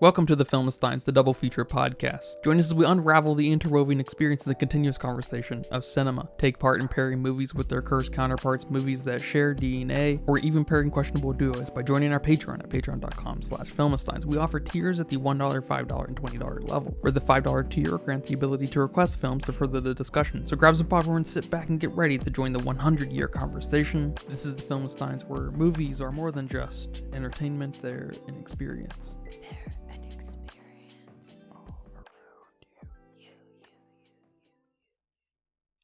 Welcome to the Filmistines, the double feature podcast. Join us as we unravel the interwoven experience of the continuous conversation of cinema. Take part in pairing movies with their cursed counterparts, movies that share DNA, or even pairing questionable duos by joining our Patreon at patreon.com/filmistines. We offer tiers at the $1, $5, and $20 level, where the $5 tier grants the ability to request films to further the discussion. So grab some popcorn, sit back, and get ready to join the 100-year conversation. This is the Filmistines, where movies are more than just entertainment, they're an experience.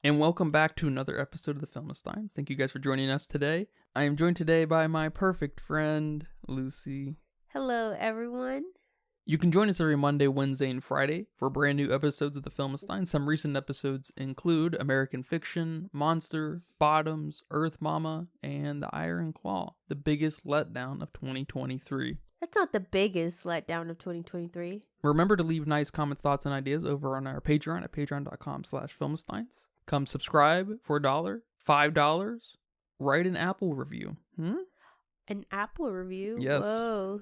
And welcome back to another episode of the Filmistines. Thank you guys for joining us today. I am joined today by my perfect friend, Lucy. Hello, everyone. You can join us every Monday, Wednesday, and Friday for brand new episodes of the Filmistines. Some recent episodes include American Fiction, Monster, Bottoms, Earth Mama, and The Iron Claw, the biggest letdown of 2023. That's not the biggest letdown of 2023. Remember to leave nice comments, thoughts, and ideas over on our Patreon at patreon.com/filmistines. Come subscribe for $1, $5. Write an Apple review. An Apple review? Yes. Whoa.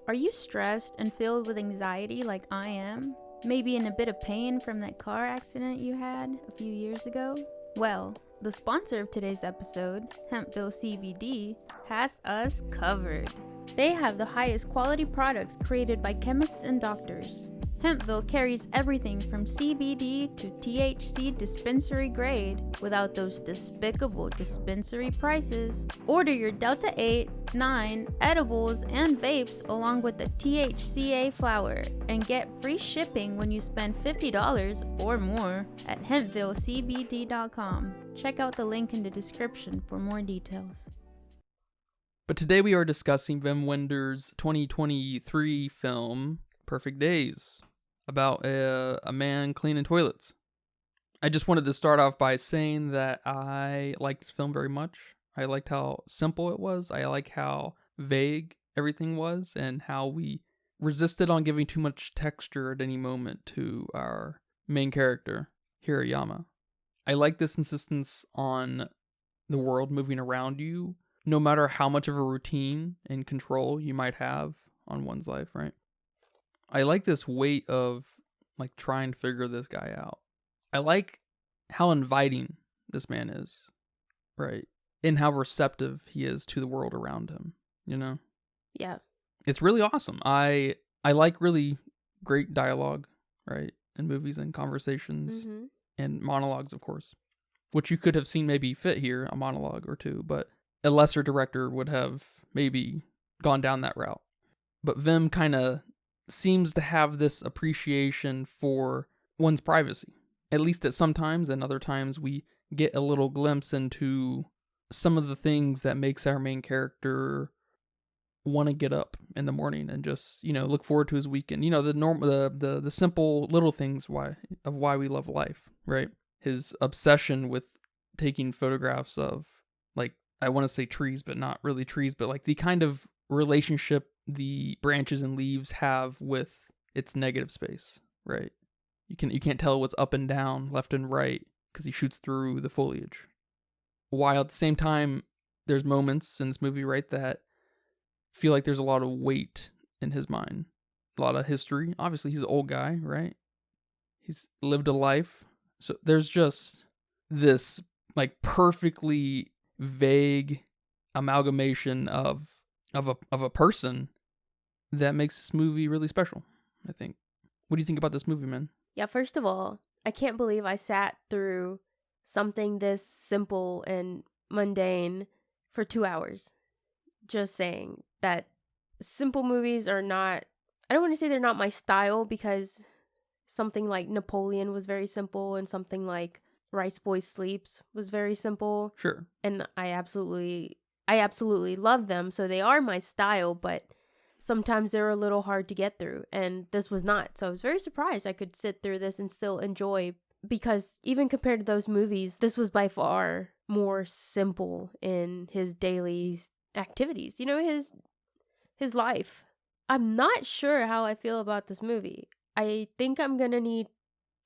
Are you stressed and filled with anxiety like I am? Maybe in a bit of pain from that car accident you had a few years ago? Well, the sponsor of today's episode, Hempville CBD, has us covered. They have the highest quality products created by chemists and doctors. Hempville carries everything from CBD to THC dispensary grade without those despicable dispensary prices. Order your Delta 8, 9 edibles and vapes along with the THCA flower and get free shipping when you spend $50 or more at hempvillecbd.com. Check out the link in the description for more details. But today we are discussing Wim Wenders' 2023 film, Perfect Days, about a man cleaning toilets. I just wanted to start off by saying that I liked this film very much. I liked how simple it was. I like how vague everything was and how we resisted on giving too much texture at any moment to our main character, Hirayama. I like this insistence on the world moving around you, no matter how much of a routine and control you might have on one's life, right? I like this weight of, like, trying to figure this guy out. I like how inviting this man is, right? And how receptive he is to the world around him, you know? Yeah. It's really awesome. I like really great dialogue, right? In movies and conversations and monologues, of course. Which you could have seen maybe fit here, a monologue or two, but a lesser director would have maybe gone down that route. But Wim kind of seems to have this appreciation for one's privacy, at least at some times, and other times we get a little glimpse into some of the things that makes our main character want to get up in the morning and just, you know, look forward to his weekend. You know, the simple little things why we love life, right? His obsession with taking photographs of, like, I want to say trees, but not really trees, but like the kind of relationship the branches and leaves have with its negative space, right? You can't tell what's up and down, left and right, because he shoots through the foliage. While at the same time, there's moments in this movie, right, that feel like there's a lot of weight in his mind. A lot of history. Obviously, he's an old guy, right? He's lived a life. So there's just this, like, perfectly vague amalgamation of a person that makes this movie really special, I think. What do you think about this movie, man? Yeah, first of all, I can't believe I sat through something this simple and mundane for 2 hours. Just saying that simple movies are not, I don't want to say they're not my style, because something like Napoleon was very simple and something like Rice Boy Sleeps was very simple. Sure. And I absolutely love them, so they are my style, but sometimes they're a little hard to get through, and this was not. So I was very surprised I could sit through this and still enjoy, because even compared to those movies, this was by far more simple in his daily activities, you know, his life. I'm not sure how I feel about this movie. I think I'm gonna need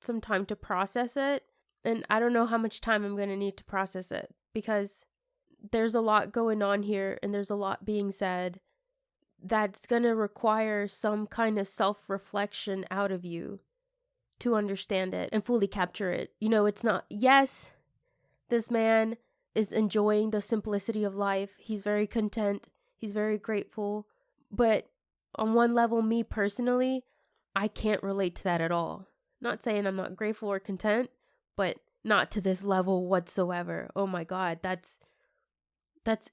some time to process it, and I don't know how much time I'm gonna need to process it, because there's a lot going on here and there's a lot being said that's going to require some kind of self-reflection out of you to understand it and fully capture it. It's not, yes, this man is enjoying the simplicity of life. He's very content. He's very grateful. But on one level, me personally, I can't relate to that at all. Not saying I'm not grateful or content, but not to this level whatsoever. Oh my God, that's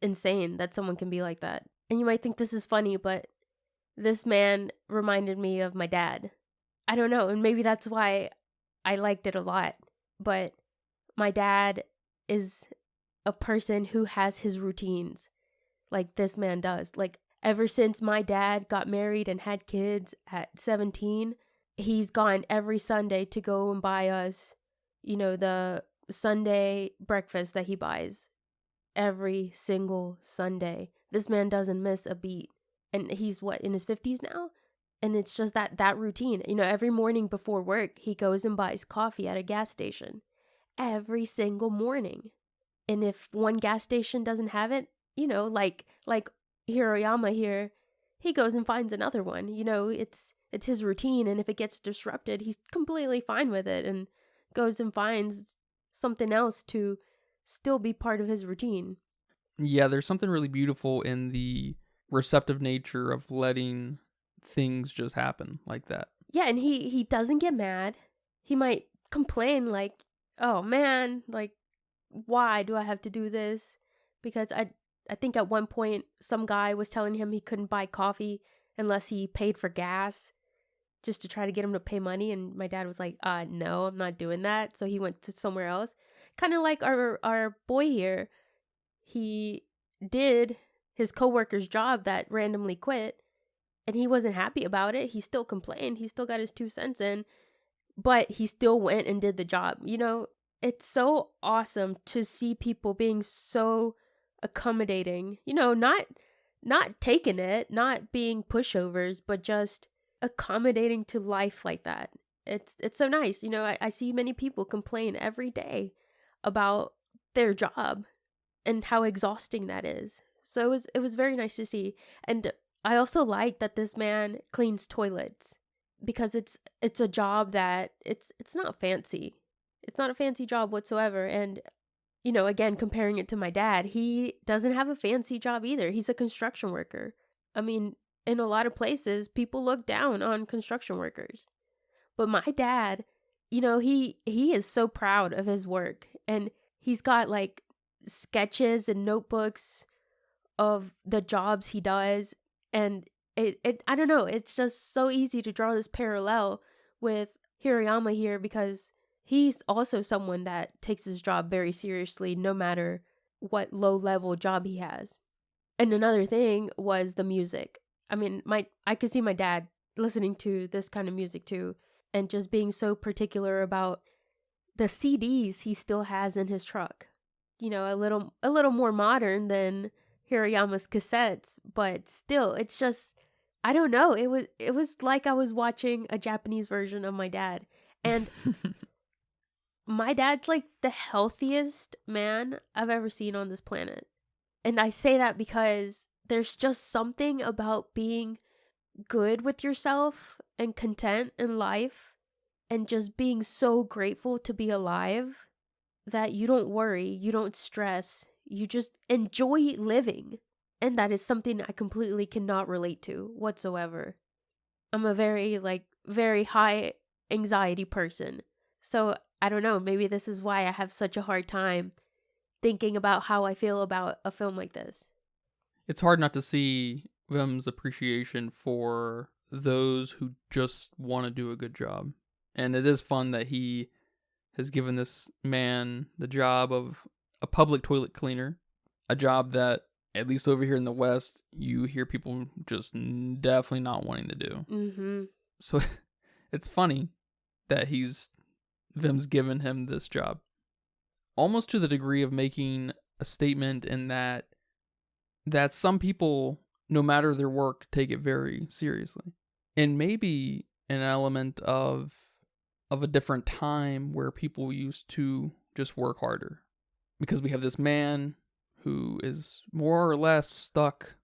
insane that someone can be like that. And you might think this is funny, but this man reminded me of my dad. I don't know, and maybe that's why I liked it a lot. But my dad is a person who has his routines like this man does. Like, ever since my dad got married and had kids at 17, he's gone every Sunday to go and buy us, the Sunday breakfast that he buys every single Sunday. This man doesn't miss a beat. And he's in his 50s now? And it's just that routine. Every morning before work, he goes and buys coffee at a gas station. Every single morning. And if one gas station doesn't have it, like Hirayama here, he goes and finds another one. It's his routine, and if it gets disrupted, he's completely fine with it and goes and finds something else to still be part of his routine. Yeah, there's something really beautiful in the receptive nature of letting things just happen like that. Yeah, and he doesn't get mad. He might complain like, oh man, like, why do I have to do this? Because I think at one point some guy was telling him he couldn't buy coffee unless he paid for gas, just to try to get him to pay money. And my dad was like, no, I'm not doing that. So he went to somewhere else. Kind of like our boy here. He did his coworker's job that randomly quit, and he wasn't happy about it. He still complained. He still got his 2 cents in, but he still went and did the job. It's so awesome to see people being so accommodating, not taking it, not being pushovers, but just accommodating to life like that. It's so nice. I see many people complain every day about their job and how exhausting that is. So it was very nice to see. And I also like that this man cleans toilets, because it's a job that it's not fancy. It's not a fancy job whatsoever. And again, comparing it to my dad, he doesn't have a fancy job either. He's a construction worker. I mean, in a lot of places, people look down on construction workers. But my dad, he is so proud of his work. And he's got like sketches and notebooks of the jobs he does. And it I don't know, it's just so easy to draw this parallel with Hirayama here, because he's also someone that takes his job very seriously, no matter what low-level job he has. And another thing was the music. I mean, I could see my dad listening to this kind of music too, and just being so particular about the CDs he still has in his truck. A little more modern than Hirayama's cassettes, but still, it's just, I don't know. It was like I was watching a Japanese version of my dad. And my dad's like the healthiest man I've ever seen on this planet. And I say that because there's just something about being good with yourself and content in life, and just being so grateful to be alive, that you don't worry, you don't stress, you just enjoy living. And that is something I completely cannot relate to whatsoever. I'm a very high anxiety person. So I don't know, maybe this is why I have such a hard time thinking about how I feel about a film like this. It's hard not to see Wim's appreciation for those who just want to do a good job. And it is fun that he has given this man the job of a public toilet cleaner, a job that, at least over here in the West, you hear people just definitely not wanting to do. Mm-hmm. So it's funny that Wim's given him this job. Almost to the degree of making a statement in that some people, no matter their work, take it very seriously. And maybe an element of a different time where people used to just work harder. Because we have this man who is more or less stuck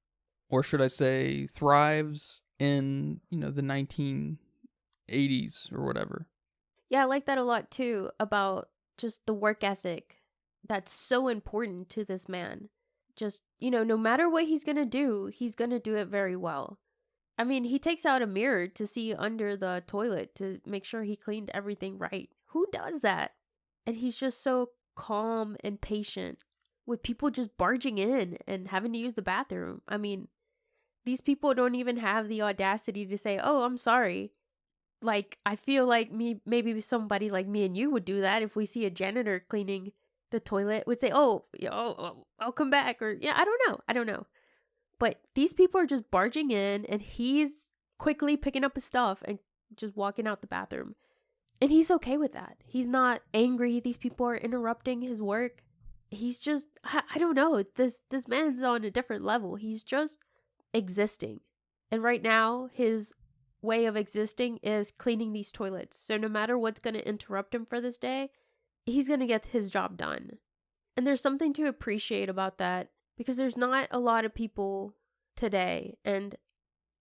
or should I say thrives in, the 1980s or whatever. Yeah, I like that a lot too, about just the work ethic that's so important to this man. Just, no matter what he's gonna do it very well. I mean, he takes out a mirror to see under the toilet to make sure he cleaned everything right. Who does that? And he's just so calm and patient with people just barging in and having to use the bathroom. I mean, these people don't even have the audacity to say, "Oh, I'm sorry." Like, I feel like maybe somebody like me and you would do that if we see a janitor cleaning the toilet. Would say, "Oh, I'll come back," or yeah, I don't know. But these people are just barging in, and he's quickly picking up his stuff and just walking out the bathroom. And he's okay with that. He's not angry. These people are interrupting his work. He's just, I don't know. This man's on a different level. He's just existing. And right now, his way of existing is cleaning these toilets. So no matter what's going to interrupt him for this day, he's going to get his job done. And there's something to appreciate about that, because there's not a lot of people today. And,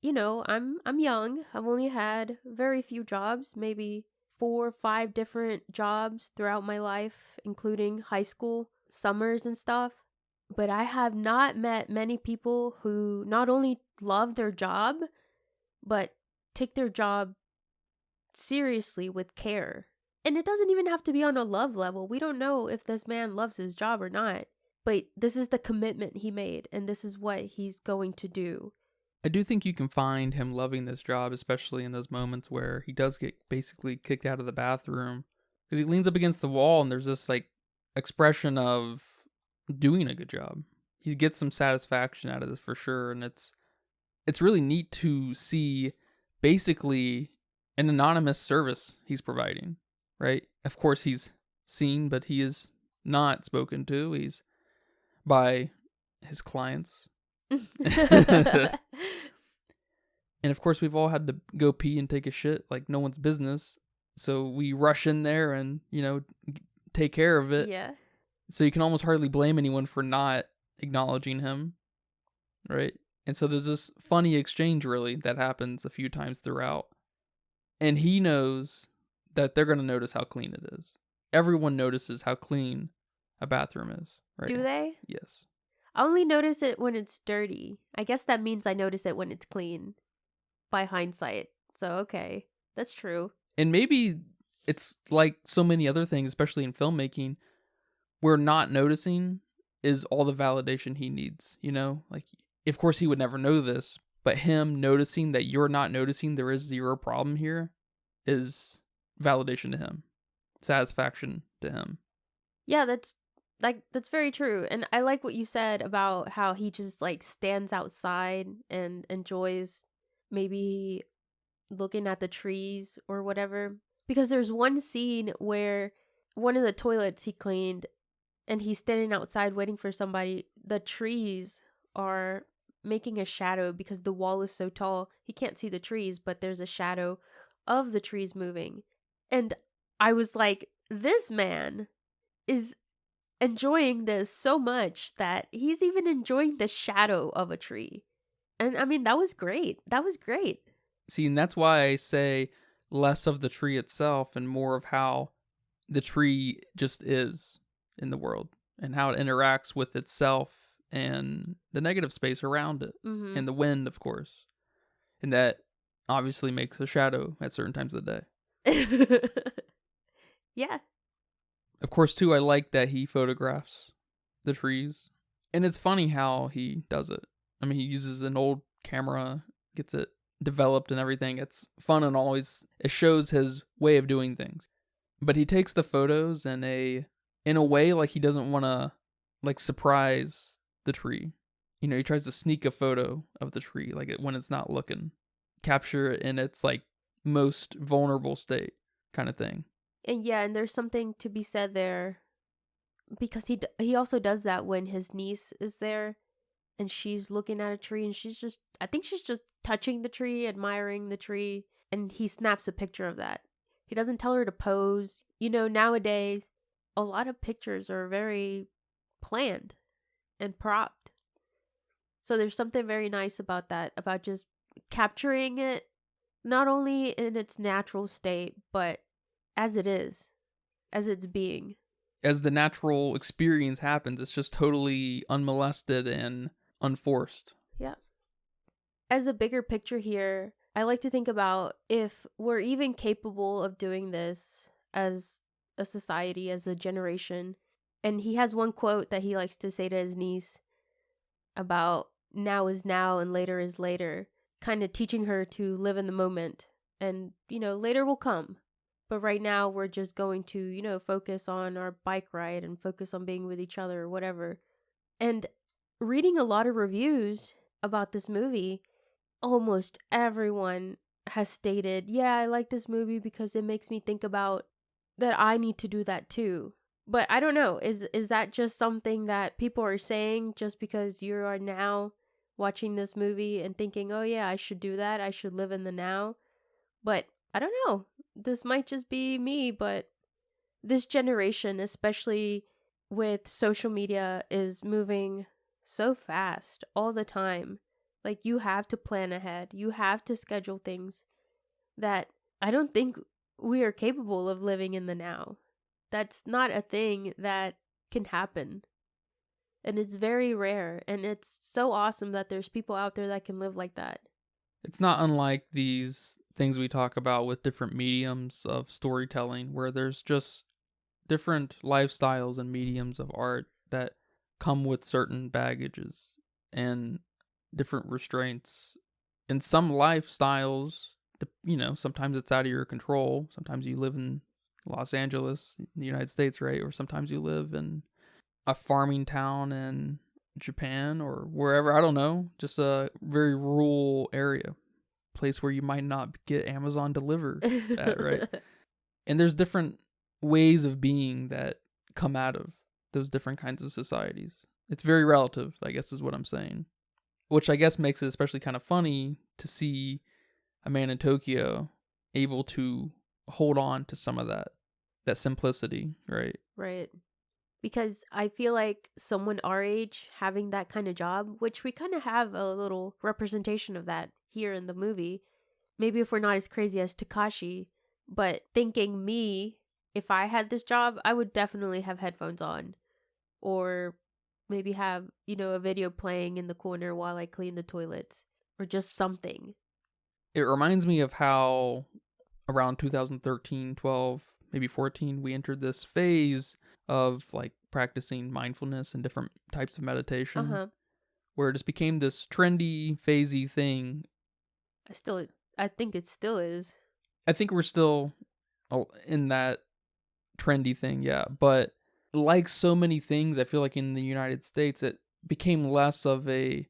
I'm young. I've only had very few jobs, maybe 4 or 5 different jobs throughout my life, including high school, summers and stuff. But I have not met many people who not only love their job, but take their job seriously with care. And it doesn't even have to be on a love level. We don't know if this man loves his job or not. But this is the commitment he made, and this is what he's going to do. I do think you can find him loving this job, especially in those moments where he does get basically kicked out of the bathroom. Because he leans up against the wall, and there's this, expression of doing a good job. He gets some satisfaction out of this for sure, and it's really neat to see basically an anonymous service he's providing, right? Of course, he's seen, but he is not spoken to. He's by his clients. And of course, we've all had to go pee and take a shit like no one's business. So we rush in there and, take care of it. Yeah. So you can almost hardly blame anyone for not acknowledging him, right? And so there's this funny exchange, really, that happens a few times throughout. And he knows that they're going to notice how clean it is. Everyone notices how clean a bathroom is, right? Do they? Yes. I only notice it when it's dirty. I guess that means I notice it when it's clean, by hindsight. So, okay. That's true. And maybe it's like so many other things, especially in filmmaking, where not noticing is all the validation he needs, Like, of course, he would never know this, but him noticing that you're not noticing there is zero problem here is validation to him, satisfaction to him. Yeah, that's very true. And I like what you said about how he just stands outside and enjoys maybe looking at the trees or whatever. Because there's one scene where one of the toilets he cleaned and he's standing outside waiting for somebody. The trees are making a shadow because the wall is so tall. He can't see the trees, but there's a shadow of the trees moving. And I was like, this man is enjoying this so much that he's even enjoying the shadow of a tree. And I mean, that was great. See, and that's why I say less of the tree itself and more of how the tree just is in the world and how it interacts with itself and the negative space around it, and the wind, of course. And that obviously makes a shadow at certain times of the day. Yeah. Of course, too, I like that he photographs the trees. And it's funny how he does it. I mean, he uses an old camera, gets it developed and everything. It's fun and always, it shows his way of doing things. But he takes the photos in a way like he doesn't want to surprise the tree. He tries to sneak a photo of the tree when it's not looking. Capture it in its most vulnerable state kind of thing. And yeah, and there's something to be said there, because he also does that when his niece is there and she's looking at a tree and I think she's just touching the tree, admiring the tree, and he snaps a picture of that. He doesn't tell her to pose. Nowadays, a lot of pictures are very planned and propped. So there's something very nice about that, about just capturing it, not only in its natural state, but as it is, as it's being. As the natural experience happens, it's just totally unmolested and unforced. Yeah. As a bigger picture here, I like to think about if we're even capable of doing this as a society, as a generation. And he has one quote that he likes to say to his niece about now is now and later is later, kind of teaching her to live in the moment. And, later will come. But right now we're just going to, focus on our bike ride and focus on being with each other or whatever. And reading a lot of reviews about this movie, almost everyone has stated, yeah, I like this movie because it makes me think about that I need to do that too. But I don't know, is that just something that people are saying just because you are now watching this movie and thinking, oh yeah, I should do that, I should live in the now? But I don't know. This might just be me, but this generation, especially with social media, is moving so fast all the time. Like, you have to plan ahead. You have to schedule things that I don't think we are capable of living in the now. That's not a thing that can happen. And it's very rare. And it's so awesome that there's people out there that can live like that. It's not unlike these things we talk about with different mediums of storytelling, where there's just different lifestyles and mediums of art that come with certain baggages and different restraints. In some lifestyles, sometimes it's out of your control. Sometimes you live in Los Angeles, the United States, right? Or sometimes you live in a farming town in Japan or wherever, I don't know, just a very rural area, place where you might not get Amazon delivered at, right? And there's different ways of being that come out of those different kinds of societies. It's very relative, I guess is what I'm saying. Which I guess makes it especially kind of funny to see a man in Tokyo able to hold on to some of that simplicity, right? Right. Because I feel like someone our age having that kind of job, which we kind of have a little representation of that here in the movie. Maybe if we're not as crazy as Takashi, but thinking me, if I had this job, I would definitely have headphones on. Or maybe have, a video playing in the corner while I clean the toilets. Or just something. It reminds me of how around 2013, 12, maybe 14, we entered this phase of like practicing mindfulness and different types of meditation, where it just became this trendy, phasey thing. I think it still is. I think we're still in that trendy thing, yeah. But like so many things, I feel like in the United States, it became less of a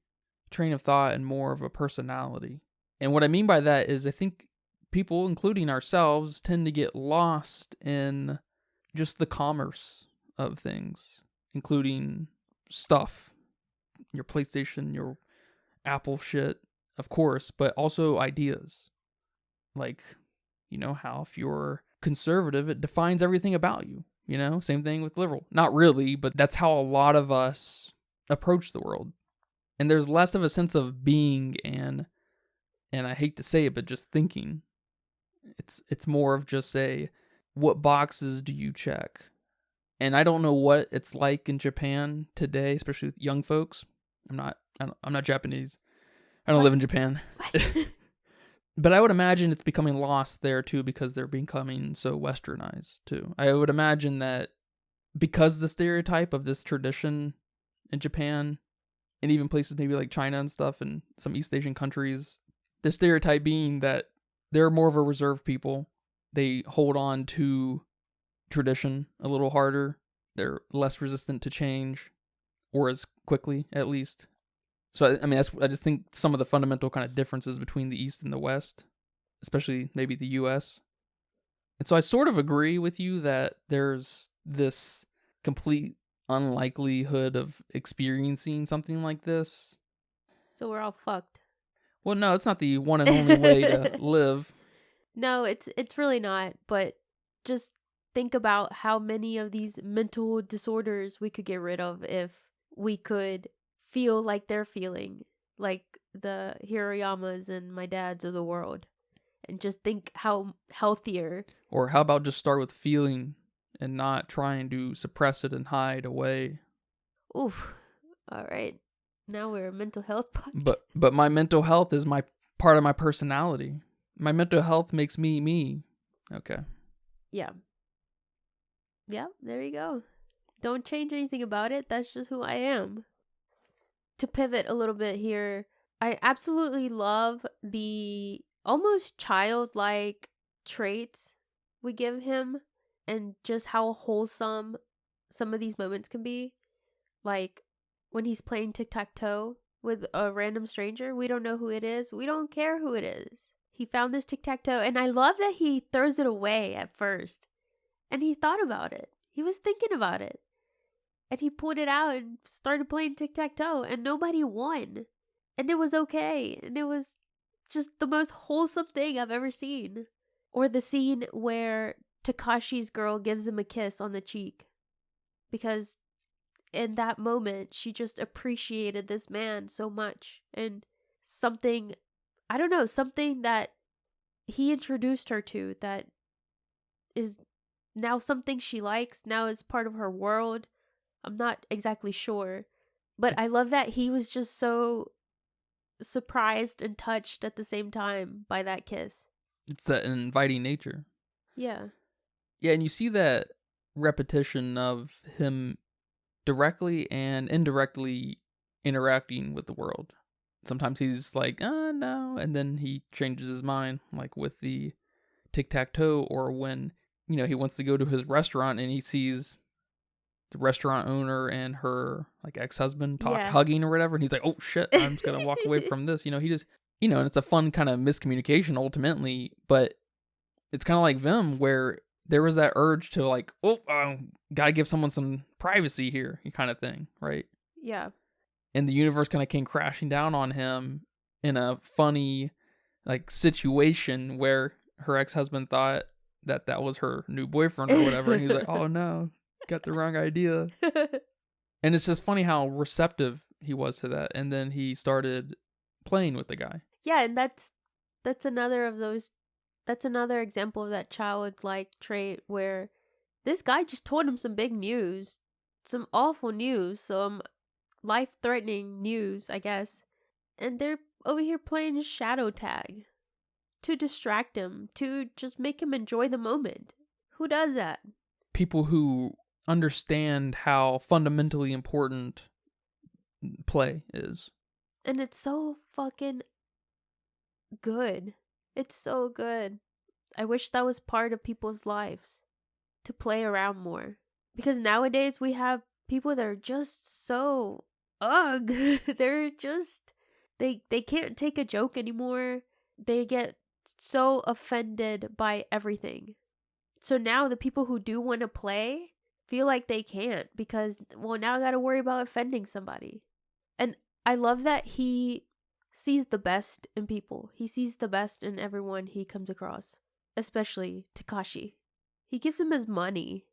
train of thought and more of a personality. And what I mean by that is I think people, including ourselves, tend to get lost in just the commerce of things, including stuff, your PlayStation, your Apple shit, of course, but also ideas. Like, how if you're conservative, it defines everything about you, Same thing with liberal. Not really, but that's how a lot of us approach the world. And there's less of a sense of being and I hate to say it, but just thinking. It's more of just what boxes do you check? And I don't know what it's like in Japan today, especially with young folks. I'm not Japanese. I don't live in Japan. But I would imagine it's becoming lost there too, because they're becoming so westernized too. I would imagine that because the stereotype of this tradition in Japan, and even places maybe like China and stuff, and some East Asian countries, the stereotype being that they're more of a reserved people. They hold on to tradition a little harder. They're less resistant to change, or as quickly, at least. So, I just think some of the fundamental kind of differences between the East and the West, especially maybe the U.S. And so I sort of agree with you that there's this complete unlikelihood of experiencing something like this. So we're all fucked. Well, no, it's not the one and only way to live. No, it's really not. But just think about how many of these mental disorders we could get rid of if we could feel like they're feeling. like the Hirayamas and my dads of the world, and just think how healthier. Or how about just start with feeling and not trying to suppress it and hide away? Oof. All right. Now we're a mental health podcast. But my mental health is my part of my personality. My mental health makes me me. Okay. Yeah. Yeah, there you go. Don't change anything about it. That's just who I am. To pivot a little bit here, I absolutely love the almost childlike traits we give him and just how wholesome some of these moments can be. Like when he's playing tic-tac-toe with a random stranger, we don't know who it is. We don't care who it is. He found this tic-tac-toe, and I love that he throws it away at first. And he thought about it. He was thinking about it. And he pulled it out and started playing tic-tac-toe, and nobody won. And it was okay. And it was just the most wholesome thing I've ever seen. Or the scene where Takashi's girl gives him a kiss on the cheek. Because in that moment, she just appreciated this man so much. And something, I don't know, something that he introduced her to that is now something she likes, now is part of her world. I'm not exactly sure. But I love that he was just so surprised and touched at the same time by that kiss. It's that inviting nature. Yeah. Yeah, and you see that repetition of him directly and indirectly interacting with the world. Sometimes he's like, no, and then he changes his mind, like with the tic-tac-toe, or when, he wants to go to his restaurant and he sees the restaurant owner and her like ex-husband hugging or whatever, and he's like, oh shit, I'm just gonna walk away from this. He just, and it's a fun kind of miscommunication ultimately, but it's kind of like Vim, where there was that urge to like, gotta give someone some privacy here, kind of thing, right? Yeah. And the universe kind of came crashing down on him in a funny like situation where her ex-husband thought that was her new boyfriend or whatever, and he was like, oh no, got the wrong idea. And it's just funny how receptive he was to that, and then he started playing with the guy. Yeah, and that's another of those. That's another example of that childlike trait where this guy just told him some big news, some awful news, some life-threatening news, I guess, and they're over here playing shadow tag to distract him, to just make him enjoy the moment. Who does that? People who understand how fundamentally important play is. And it's so fucking good. It's so good. I wish that was part of people's lives, to play around more. Because nowadays we have people that are just so ugh. They're just they can't take a joke anymore. They get so offended by everything. So now the people who do want to play feel like they can't because, well, now I got to worry about offending somebody. And I love that he sees the best in people. He sees the best in everyone he comes across, especially Takashi. He gives him his money.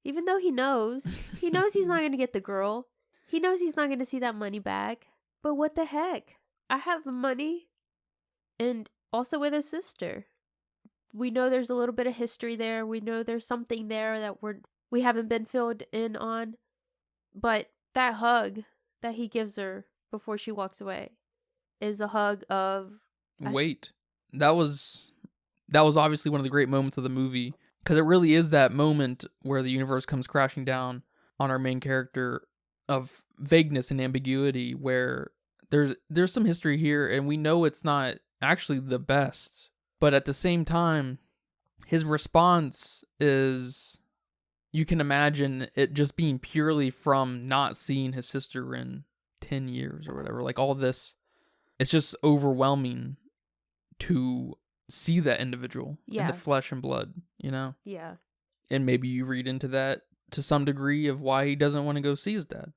Even though he knows he's not going to get the girl. He knows he's not going to see that money back. But what the heck? I have the money. And also with his sister. We know there's a little bit of history there. We know there's something there that we haven't been filled in on. But that hug that he gives her before she walks away is a hug of wait. That was obviously one of the great moments of the movie, because it really is that moment where the universe comes crashing down on our main character of vagueness and ambiguity, where there's some history here and we know it's not actually the best, but at the same time his response is, you can imagine it just being purely from not seeing his sister in 10 years or whatever. Like all this, it's just overwhelming to see that individual in the flesh and blood, Yeah. And maybe you read into that to some degree of why he doesn't want to go see his dad,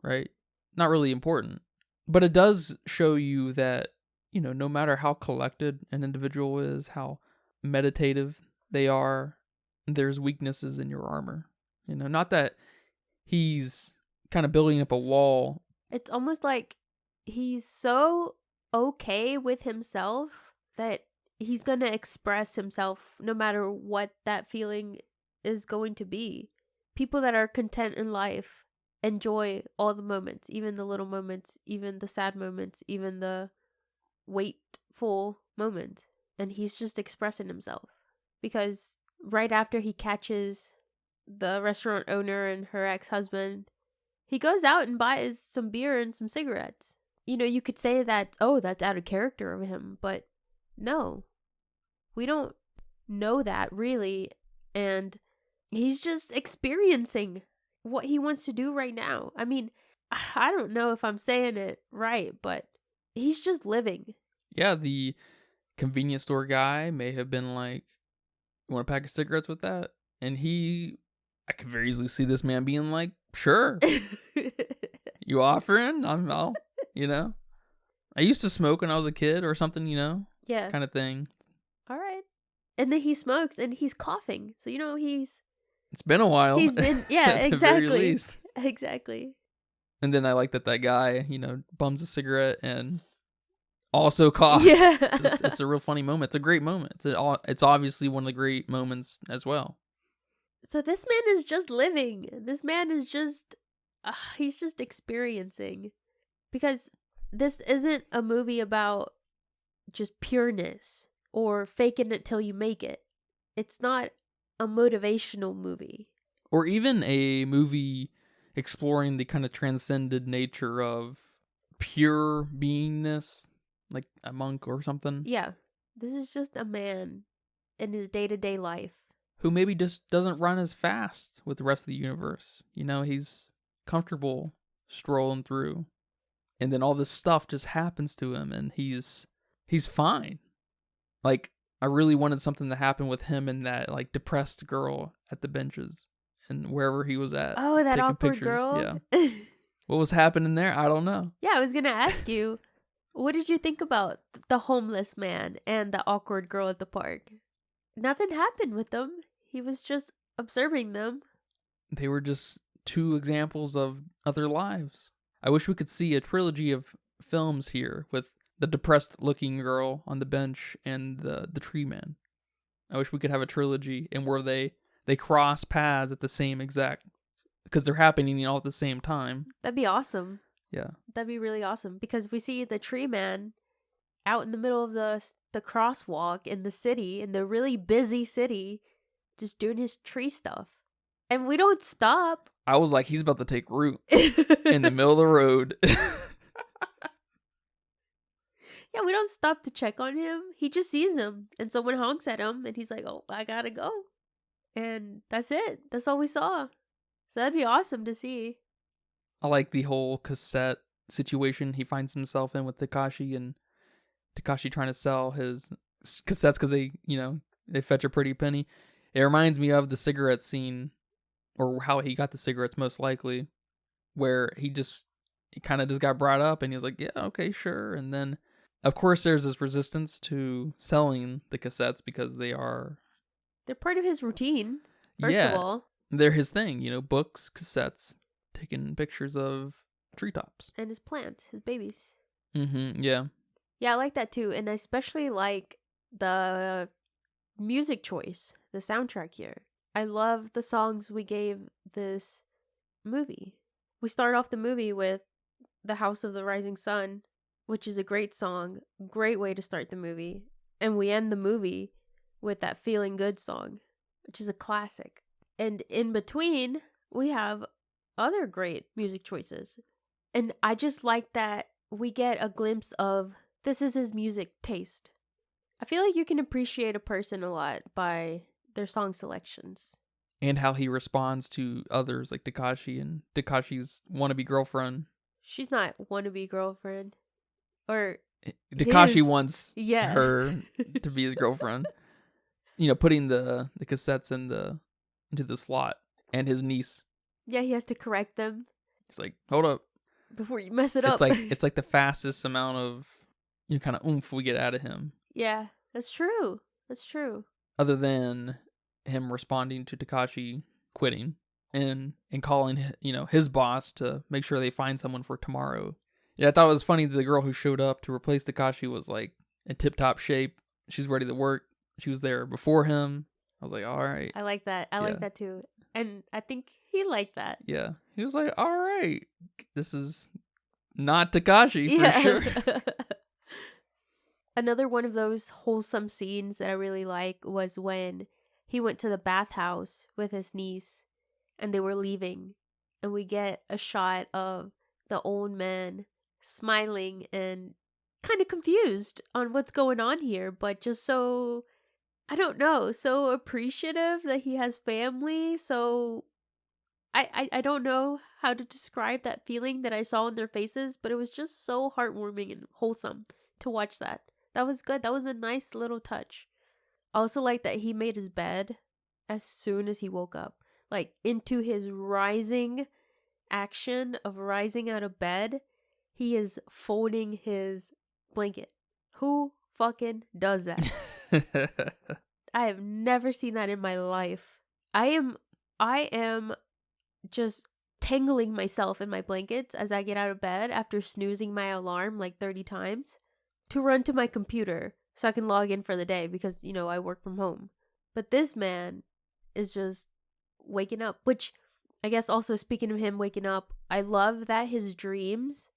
right? Not really important. But it does show you that, no matter how collected an individual is, how meditative they are, there's weaknesses in your armor. Not that he's kind of building up a wall. It's almost like he's so okay with himself that he's going to express himself no matter what that feeling is going to be. People that are content in life enjoy all the moments, even the little moments, even the sad moments, even the waitful moments. And he's just expressing himself. Because right after he catches the restaurant owner and her ex-husband, he goes out and buys some beer and some cigarettes. You know, you could say that, oh, that's out of character of him, but no. We don't know that really, and he's just experiencing what he wants to do right now. I mean, I don't know if I'm saying it right, but he's just living. Yeah, the convenience store guy may have been like, "You want a pack of cigarettes with that?" And I could very easily see this man being like, "Sure, you offering? I'll, you know." I used to smoke when I was a kid or something, you know, Yeah. kind of thing. All right. And then he smokes and he's coughing, so you know It's been a while. he's been yeah at the exactly very least. exactly. And then I like that guy, you know, bums a cigarette and also coughs. Yeah. It's a real funny moment. It's a great moment. It's obviously one of the great moments as well. So this man is just living. This man is just he's just experiencing, because this isn't a movie about just pureness or faking it till you make it. It's not a motivational movie. Or even a movie exploring the kind of transcended nature of pure beingness, like a monk or something. Yeah. This is just a man in his day-to-day life. Who maybe just doesn't run as fast with the rest of the universe. You know, he's comfortable strolling through. And then all this stuff just happens to him and he's fine. Like, I really wanted something to happen with him and that like depressed girl at the benches and wherever he was at. Oh, that taking awkward pictures. girl? Yeah. What was happening there? I don't know. Yeah, I was going to ask you, what did you think about the homeless man and the awkward girl at the park? Nothing happened with them. He was just observing them. They were just two examples of other lives. I wish we could see a trilogy of films here with the depressed looking girl on the bench and the tree man. I wish we could have a trilogy and where they cross paths at the same exact, because they're happening all at the same time. That'd be awesome. Yeah. That'd be really awesome, because we see the tree man out in the middle of the crosswalk in the city, in the really busy city, just doing his tree stuff. And we don't stop. I was like, he's about to take root in the middle of the road. Yeah, we don't stop to check on him. He just sees him, and someone honks at him, and he's like, oh, I gotta go. And that's it. That's all we saw. So that'd be awesome to see. I like the whole cassette situation he finds himself in with Takashi, and Takashi trying to sell his cassettes because they fetch a pretty penny. It reminds me of the cigarette scene, or how he got the cigarettes most likely, where he kind of just got brought up and he was like, yeah, okay, sure. And then, of course, there's this resistance to selling the cassettes because they're part of his routine, first of all. They're his thing, books, cassettes, taking pictures of treetops. And his plant, his babies. Mm-hmm, yeah. Yeah, I like that too. And I especially like the music choice, the soundtrack here. I love the songs we gave this movie. We start off the movie with The House of the Rising Sun, which is a great song, great way to start the movie. And we end the movie with that Feeling Good song, which is a classic. And in between, we have other great music choices. And I just like that we get a glimpse of this is his music taste. I feel like you can appreciate a person a lot by their song selections. And how he responds to others like Takashi and Takashi's wannabe girlfriend. She's not wannabe girlfriend. Or Takashi wants her to be his girlfriend. Putting the cassettes into the slot. And his niece. Yeah, he has to correct them. He's like, hold up. Before you mess it up. It's like the fastest amount of kind of oomph we get out of him. Yeah, that's true. That's true. Other than him responding to Takashi quitting and calling his boss to make sure they find someone for tomorrow. Yeah, I thought it was funny that the girl who showed up to replace Takashi was like in tip-top shape. She's ready to work. She was there before him. I was like, all right. I like that. I like that too. And I think he liked that. Yeah. He was like, all right. This is not Takashi for sure. Another one of those wholesome scenes that I really like was when he went to the bathhouse with his niece and they were leaving. And we get a shot of the old man smiling and kind of confused on what's going on here, but just so, I don't know, so appreciative that he has family. So I don't know how to describe that feeling that I saw in their faces, but it was just so heartwarming and wholesome to watch that. That was good. That was a nice little touch. I also like that he made his bed as soon as he woke up. Like, into his rising action of rising out of bed, he is folding his blanket. Who fucking does that? I have never seen that in my life. I am just tangling myself in my blankets as I get out of bed after snoozing my alarm like 30 times to run to my computer so I can log in for the day because, you know, I work from home. But this man is just waking up, which I guess also speaking of him waking up, I love that his dreams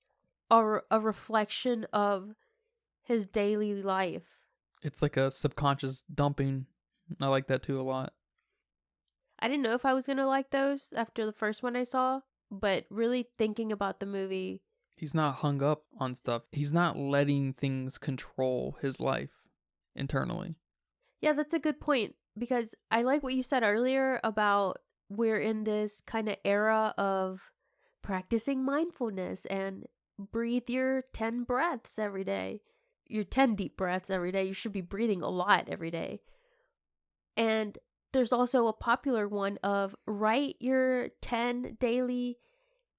are a reflection of his daily life. It's like a subconscious dumping. I like that too a lot. I didn't know if I was going to like those after the first one I saw, but really thinking about the movie. He's not hung up on stuff. He's not letting things control his life internally. Yeah, that's a good point because I like what you said earlier about we're in this kind of era of practicing mindfulness and breathe your 10 breaths every day. Your 10 deep breaths every day. You should be breathing a lot every day. And there's also a popular one of write your 10 daily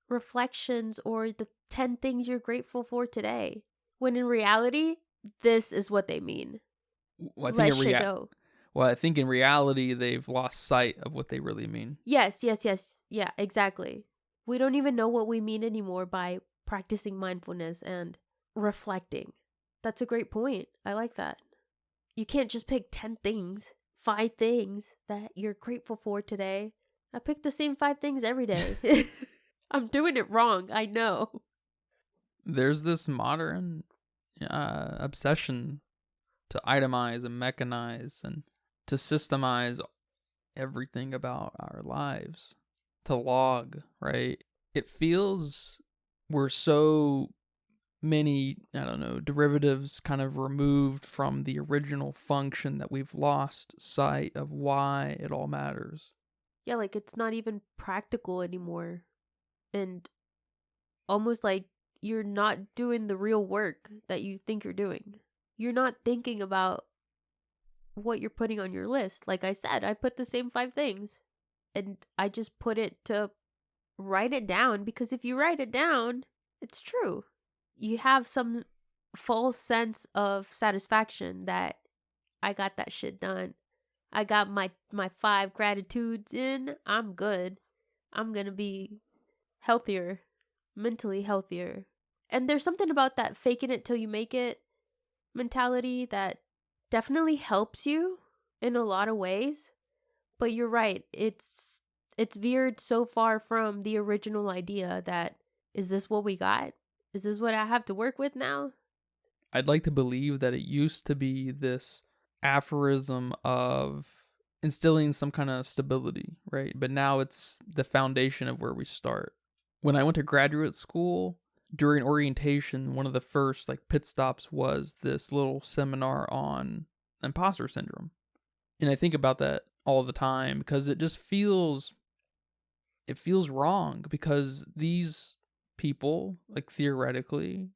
reflections or the 10 things you're grateful for today. When in reality, this is what they mean. Well, Let shit go. Well, I think in reality, they've lost sight of what they really mean. Yes. Yeah, exactly. We don't even know what we mean anymore by practicing mindfulness and reflecting. That's a great point. I like that. You can't just pick 10 things. 5 things that you're grateful for today. I pick the same 5 things every day. I'm doing it wrong. I know. There's this modern obsession to itemize and mechanize and to systemize everything about our lives, to log, right? It feels we're so many, I don't know, derivatives kind of removed from the original function that we've lost sight of why it all matters. Yeah, like it's not even practical anymore. And almost like you're not doing the real work that you think you're doing. You're not thinking about what you're putting on your list. Like I said, I put the same 5 things. And I just put it to write it down because if you write it down, it's true. You have some false sense of satisfaction that I got that shit done. I got my 5 gratitudes in. I'm good. I'm going to be healthier, mentally healthier. And there's something about that faking it till you make it mentality that definitely helps you in a lot of ways. But you're right. It's veered so far from the original idea that is this what we got? Is this what I have to work with now? I'd like to believe that it used to be this aphorism of instilling some kind of stability, right? But now it's the foundation of where we start. When I went to graduate school, during orientation, one of the first pit stops was this little seminar on imposter syndrome. And I think about that all the time because it just feels wrong because these people, theoretically,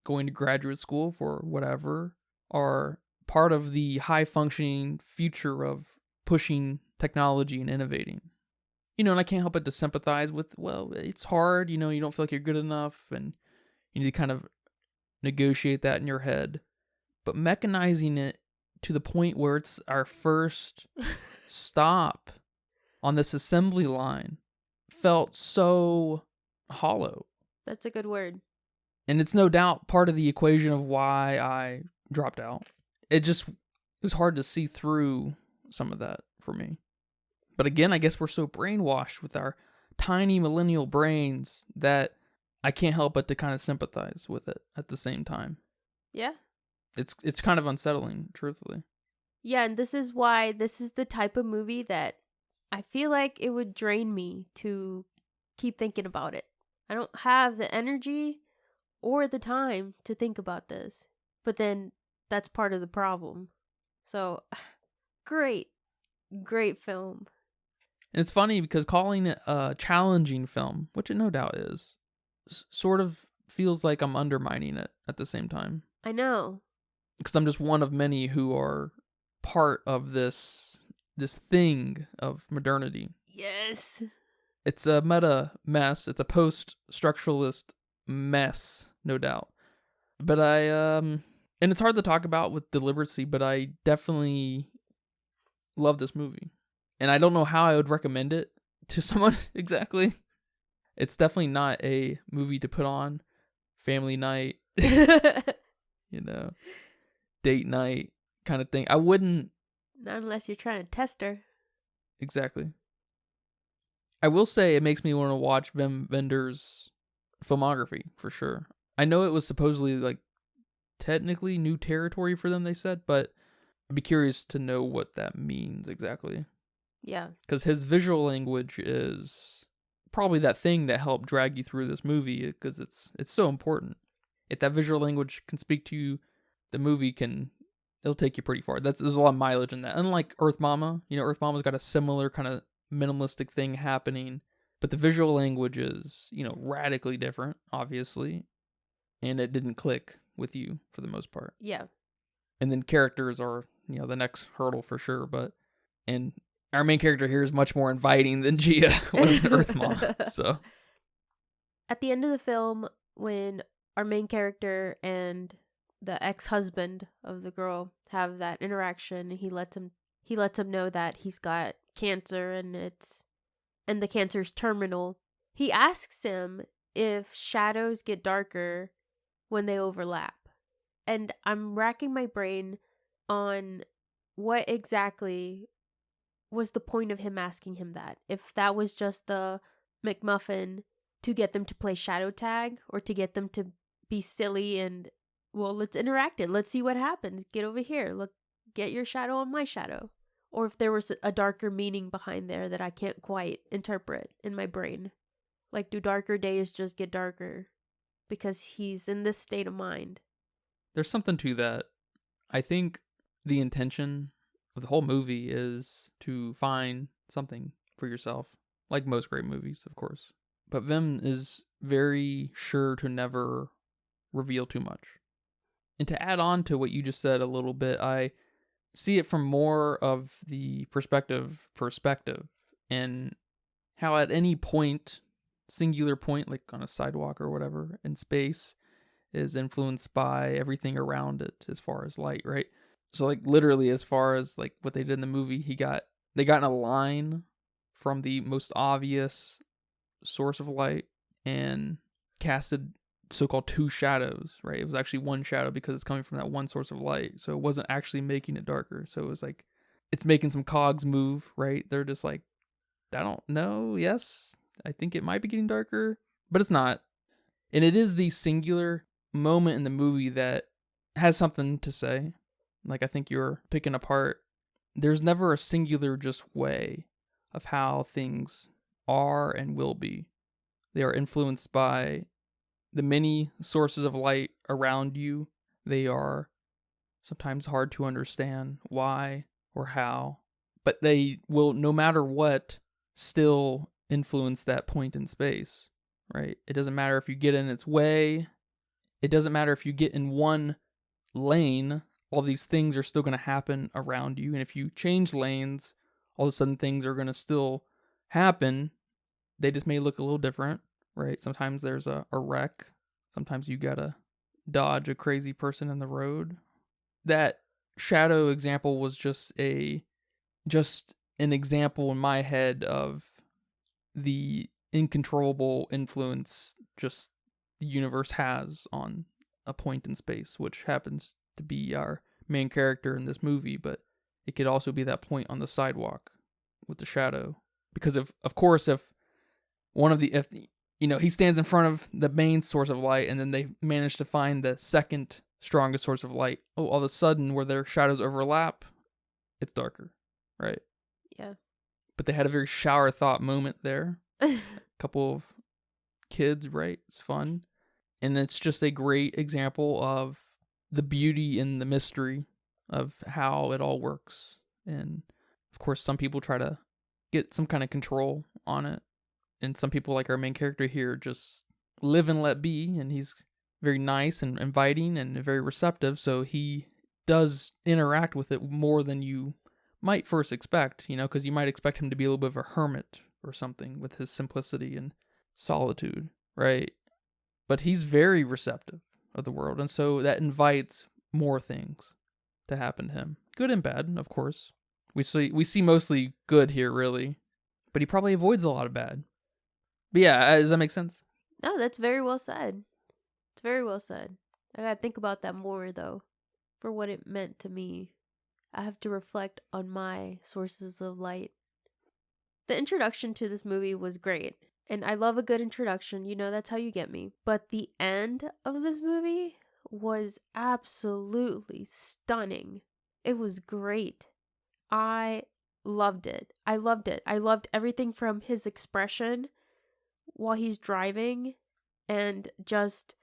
going to graduate school for whatever, are part of the high-functioning future of pushing technology and innovating. And I can't help but to sympathize with, well, it's hard, you don't feel like you're good enough, and you need to kind of negotiate that in your head. But mechanizing it to the point where it's our first stop on this assembly line felt so hollow. That's a good word. And it's no doubt part of the equation of why I dropped out. It was hard to see through some of that for me. But again, I guess we're so brainwashed with our tiny millennial brains that I can't help but to kind of sympathize with it at the same time. Yeah. It's kind of unsettling, truthfully. Yeah, and this is why this is the type of movie that I feel like it would drain me to keep thinking about it. I don't have the energy or the time to think about this. But then that's part of the problem. So, great film. And it's funny because calling it a challenging film, which it no doubt is, sort of feels like I'm undermining it at the same time. I know. Because I'm just one of many who are part of this thing of modernity. Yes. It's a meta mess. It's a post-structuralist mess, no doubt. But and it's hard to talk about with deliberacy, but I definitely love this movie. And I don't know how I would recommend it to someone exactly. It's definitely not a movie to put on family night, date night kind of thing. I wouldn't. Not unless you're trying to test her. Exactly. I will say it makes me want to watch Wim Wenders' filmography for sure. I know it was supposedly like technically new territory for them, they said, but I'd be curious to know what that means exactly. Yeah. Because his visual language is probably that thing that helped drag you through this movie, because it's so important. If that visual language can speak to you, the movie it'll take you pretty far. There's a lot of mileage in that. Unlike Earth Mama, Earth Mama's got a similar kind of minimalistic thing happening, but the visual language is, radically different, obviously, and it didn't click with you for the most part. Yeah. And then characters are, the next hurdle for sure, and our main character here is much more inviting than Gia was in Earth Mama, so. At the end of the film, when our main character and the ex-husband of the girl have that interaction, he lets him know that he's got cancer and the cancer's terminal. He asks him if shadows get darker when they overlap. And I'm racking my brain on what exactly was the point of him asking him that. If that was just the McMuffin to get them to play shadow tag, or to get them to be silly and, well, let's interact it. Let's see what happens. Get over here. Look, get your shadow on my shadow. Or if there was a darker meaning behind there that I can't quite interpret in my brain. Like, do darker days just get darker because he's in this state of mind? There's something to that. I think the intention of the whole movie is to find something for yourself, like most great movies, of course. But Vim is very sure to never reveal too much. And to add on to what you just said a little bit, I see it from more of the perspective, and how at any point, singular point, like on a sidewalk or whatever in space, is influenced by everything around it as far as light, right? So like literally as far as like what they did in the movie, they got in a line from the most obvious source of light and casted so-called two shadows, right? It was actually one shadow because it's coming from that one source of light. So it wasn't actually making it darker. So it was like, it's making some cogs move, right? They're just like, I don't know. Yes, I think it might be getting darker, but it's not. And it is the singular moment in the movie that has something to say. Like, I think you're picking apart. There's never a singular just way of how things are and will be. They are influenced by the many sources of light around you. They are sometimes hard to understand why or how, but they will, no matter what, still influence that point in space, right? It doesn't matter if you get in its way. It doesn't matter if you get in one lane. All these things are still going to happen around you. And if you change lanes, all of a sudden things are going to still happen. They just may look a little different, right? Sometimes there's a wreck. Sometimes you got to dodge a crazy person in the road. That shadow example was just an example in my head of the incontrollable influence just the universe has on a point in space, which happens to be our main character in this movie, but it could also be that point on the sidewalk with the shadow. Because of course, if he stands in front of the main source of light and then they manage to find the second strongest source of light, all of a sudden where their shadows overlap, it's darker, right? Yeah. But they had a very shower thought moment there. A couple of kids, right? It's fun. And it's just a great example of the beauty and the mystery of how it all works. And of course, some people try to get some kind of control on it. And some people, like our main character here, just live and let be. And he's very nice and inviting and very receptive. So he does interact with it more than you might first expect, because you might expect him to be a little bit of a hermit or something with his simplicity and solitude, right? But he's very receptive of the world, and so that invites more things to happen to him. Good and bad, of course. We see mostly good here, really. But he probably avoids a lot of bad. But yeah, does that make sense? No, that's very well said. It's very well said. I gotta think about that more, though, for what it meant to me. I have to reflect on my sources of light. The introduction to this movie was great. And I love a good introduction. That's how you get me. But the end of this movie was absolutely stunning. It was great. I loved it. I loved it. I loved everything from his expression while he's driving and just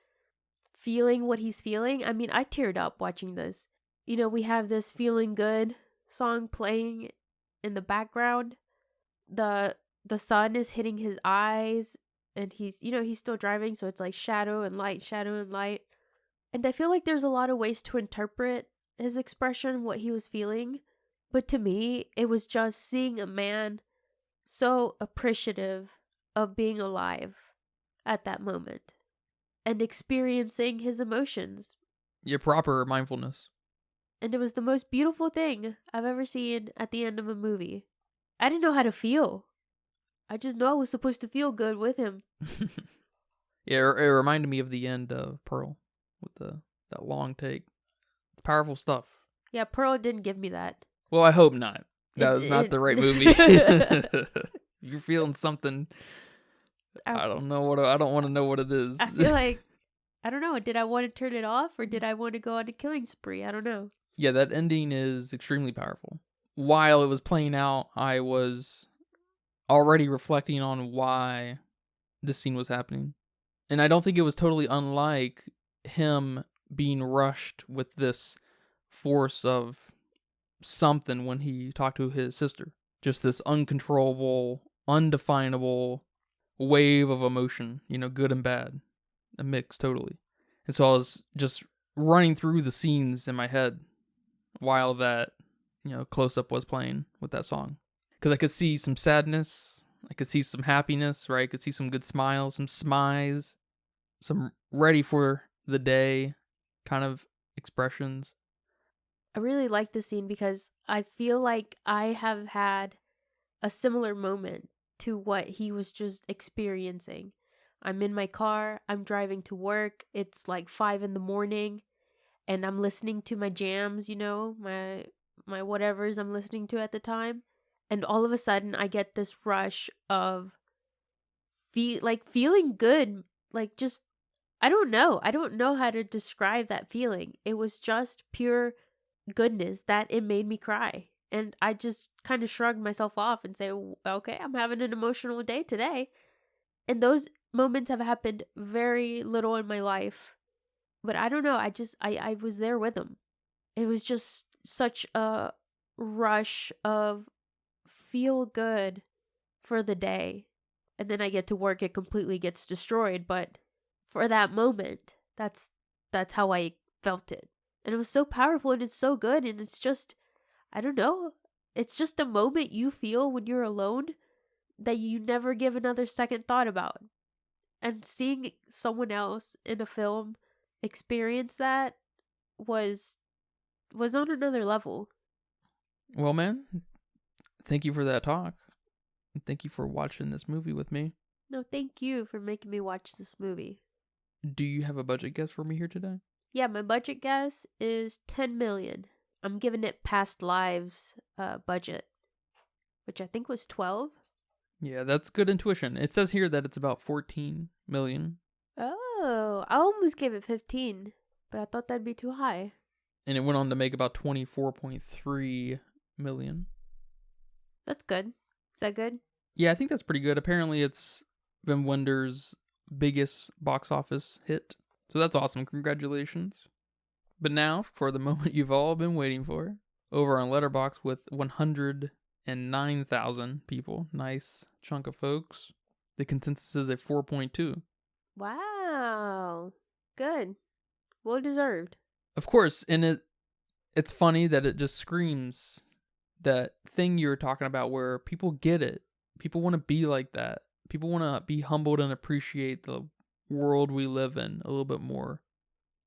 feeling what he's feeling. I mean, I teared up watching this. We have this Feeling Good song playing in the background. The sun is hitting his eyes and he's still driving, so it's like shadow and light. And I feel like there's a lot of ways to interpret his expression, what he was feeling. But to me, it was just seeing a man so appreciative of being alive at that moment and experiencing his emotions. Your proper mindfulness. And it was the most beautiful thing I've ever seen at the end of a movie. I didn't know how to feel. I just know I was supposed to feel good with him. Yeah, it reminded me of the end of Pearl with that long take. It's powerful stuff. Yeah, Pearl didn't give me that. Well, I hope not. That was not the right movie. You're feeling something. I don't know I don't want to know what it is. I feel like, I don't know. Did I want to turn it off or did I want to go on a killing spree? I don't know. Yeah, that ending is extremely powerful. While it was playing out, I was already reflecting on why this scene was happening. And I don't think it was totally unlike him being rushed with this force of something when he talked to his sister. Just this uncontrollable, undefinable wave of emotion, good and bad. A mix, totally. And so I was just running through the scenes in my head while that, close-up was playing with that song. Because I could see some sadness, I could see some happiness, right? I could see some good smiles, some smiles, some ready for the day kind of expressions. I really like this scene because I feel like I have had a similar moment to what he was just experiencing. I'm in my car, I'm driving to work, it's like 5 a.m, and I'm listening to my jams, my whatevers I'm listening to at the time. And all of a sudden I get this rush of feeling good, like just, I don't know how to describe that feeling. It was just pure goodness that it made me cry. And I just kind of shrugged myself off and say, okay, I'm having an emotional day today. And those moments have happened very little in my life. But I don't know, I was there with him. It was just such a rush of feel good for the day. And then I get to work, it completely gets destroyed. But for that moment, that's how I felt it. And it was so powerful and it's so good. And it's just, I don't know, it's just a moment you feel when you're alone that you never give another second thought about. And seeing someone else in a film experience that was on another level. Well, man, thank you for that talk. And thank you for watching this movie with me. No, thank you for making me watch this movie. Do you have a budget guess for me here today? Yeah, my budget guess is 10 million. I'm giving it Past Lives budget, which I think was 12. Yeah, that's good intuition. It says here that it's about 14 million. Oh, I almost gave it 15, but I thought that'd be too high. And it went on to make about 24.3 million. That's good. Is that good? Yeah, I think that's pretty good. Apparently it's Wim Wenders' biggest box office hit. So that's awesome. Congratulations. But now, for the moment you've all been waiting for, over on Letterboxd with 109,000 people. Nice chunk of folks. The consensus is a 4.2. Wow. Good. Well deserved. Of course, and it's funny that it just screams that thing you were talking about where people get it. People want to be like that. People want to be humbled and appreciate the world we live in a little bit more.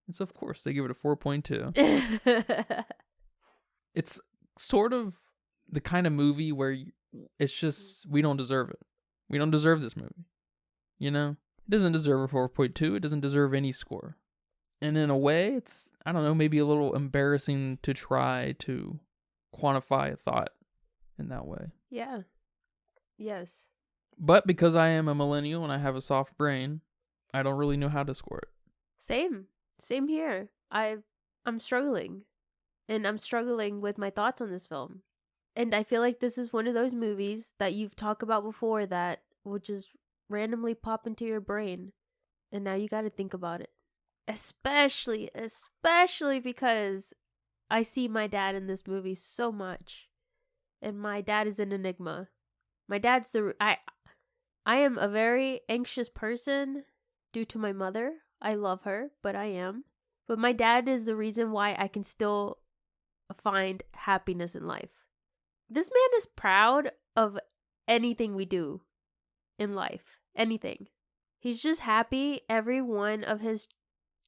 And so, of course, they give it a 4.2. It's sort of the kind of movie where it's just, we don't deserve it. We don't deserve this movie. You know? It doesn't deserve a 4.2. It doesn't deserve any score. And in a way, it's, I don't know, maybe a little embarrassing to try to quantify a thought in that way. Yeah. Yes. But because I am a millennial and I have a soft brain, I don't really know how to score it. Same here. I'm struggling. And I'm struggling with my thoughts on this film. And I feel like this is one of those movies that you've talked about before that will just randomly pop into your brain. And now you got to think about it. Especially because I see my dad in this movie so much. And my dad is an enigma. My dad's I am a very anxious person due to my mother. I love her, but I am. But my dad is the reason why I can still find happiness in life. This man is proud of anything we do in life. Anything. He's just happy every one of his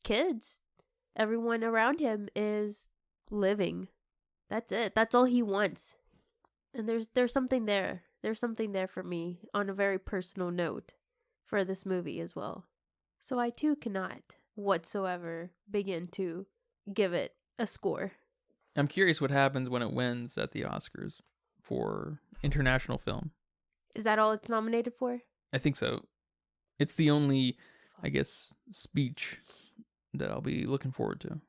kids, everyone around him is living. That's it. That's all he wants. And there's something there. There's something there for me on a very personal note for this movie as well. So I too cannot whatsoever begin to give it a score. I'm curious what happens when it wins at the Oscars for international film. Is that all it's nominated for? I think so. It's the only, I guess, speech that I'll be looking forward to.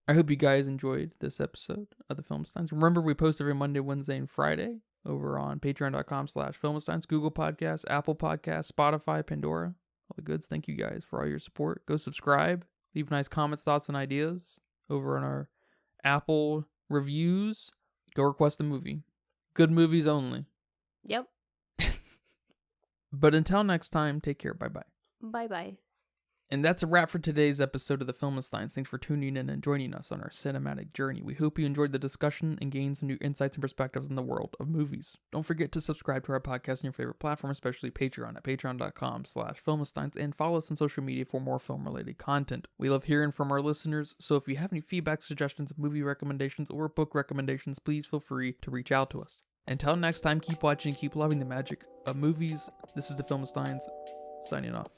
I hope you guys enjoyed this episode of the Filmsteins. Remember, we post every Monday, Wednesday, and Friday over on patreon.com/Filmsteins, Google Podcasts, Apple Podcasts, Spotify, Pandora, all the goods. Thank you guys for all your support. Go subscribe. Leave nice comments, thoughts, and ideas over on our Apple reviews. Go request a movie. Good movies only. Yep. But until next time, take care. Bye-bye. Bye-bye. And that's a wrap for today's episode of the Filmsteins. Thanks for tuning in and joining us on our cinematic journey. We hope you enjoyed the discussion and gained some new insights and perspectives in the world of movies. Don't forget to subscribe to our podcast on your favorite platform, especially Patreon at patreon.com/Filmsteins, and follow us on social media for more film-related content. We love hearing from our listeners, so if you have any feedback, suggestions, movie recommendations, or book recommendations, please feel free to reach out to us. Until next time, keep watching and keep loving the magic of movies. This is the Filmsteins, signing off.